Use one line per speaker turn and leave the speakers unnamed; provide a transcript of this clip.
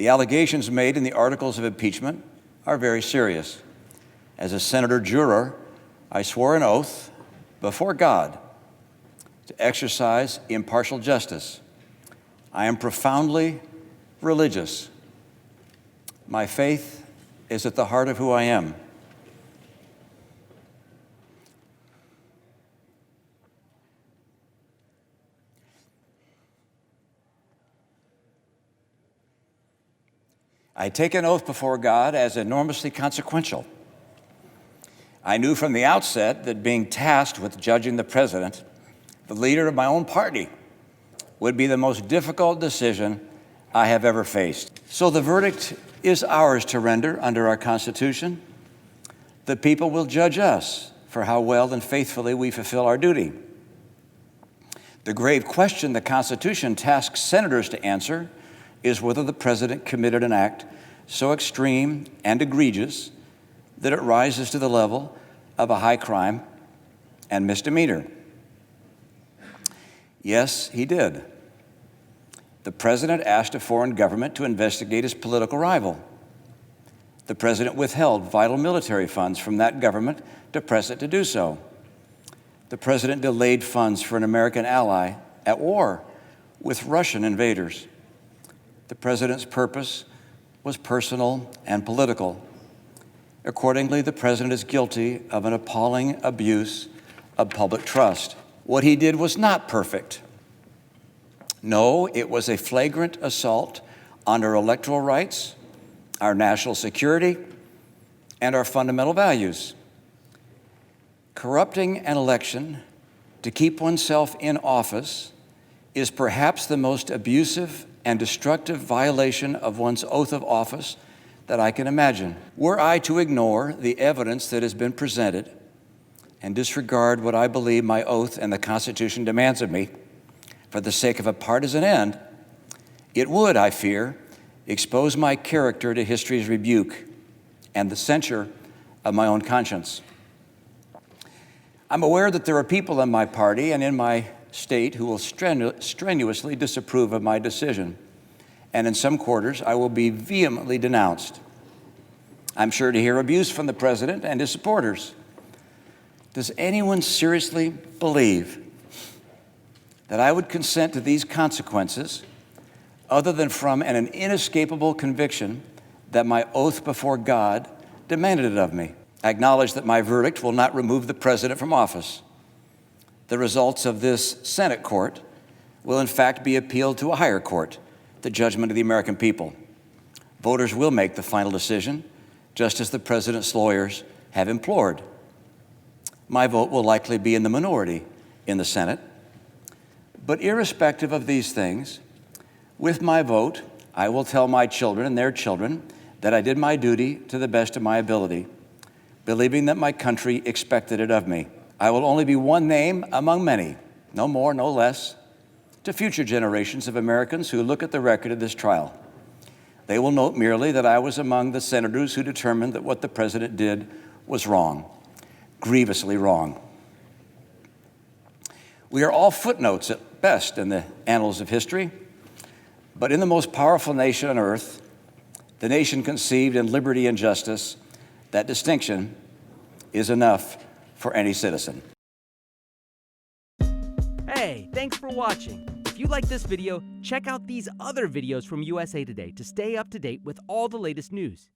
The allegations made in the articles of impeachment are very serious. As a senator juror, I swore an oath before God to exercise impartial justice. I am profoundly religious. My faith is at the heart of who I am. I take an oath before God as enormously consequential. I knew from the outset that being tasked with judging the president, the leader of my own party, would be the most difficult decision I have ever faced. So the verdict is ours to render under our Constitution. The people will judge us for how well and faithfully we fulfill our duty. The grave question the Constitution tasks senators to answer is whether the president committed an act so extreme and egregious that it rises to the level of a high crime and misdemeanor. Yes, he did. The president asked a foreign government to investigate his political rival. The president withheld vital military funds from that government to press it to do so. The president delayed funds for an American ally at war with Russian invaders. The president's purpose was personal and political. Accordingly, the president is guilty of an appalling abuse of public trust. What he did was not perfect. No, it was a flagrant assault on our electoral rights, our national security, and our fundamental values. Corrupting an election to keep oneself in office is perhaps the most abusive and destructive violation of one's oath of office that I can imagine. Were I to ignore the evidence that has been presented and disregard what I believe my oath and the Constitution demands of me for the sake of a partisan end, it would, I fear, expose my character to history's rebuke and the censure of my own conscience. I'm aware that there are people in my party and in my state who will strenuously disapprove of my decision, and in some quarters I will be vehemently denounced. I'm sure to hear abuse from the president and his supporters. Does anyone seriously believe that I would consent to these consequences other than from an inescapable conviction that my oath before God demanded it of me? I acknowledge that my verdict will not remove the president from office. The results of this Senate court will in fact be appealed to a higher court, the judgment of the American people. Voters will make the final decision, just as the president's lawyers have implored. My vote will likely be in the minority in the Senate. But irrespective of these things, with my vote, I will tell my children and their children that I did my duty to the best of my ability, believing that my country expected it of me. I will only be one name among many, no more, no less, to future generations of Americans who look at the record of this trial. They will note merely that I was among the senators who determined that what the president did was wrong, grievously wrong. We are all footnotes at best in the annals of history, but in the most powerful nation on earth, the nation conceived in liberty and justice, that distinction is enough for any citizen.
Hey, thanks for watching. If you like this video, check out these other videos from USA Today to stay up to date with all the latest news.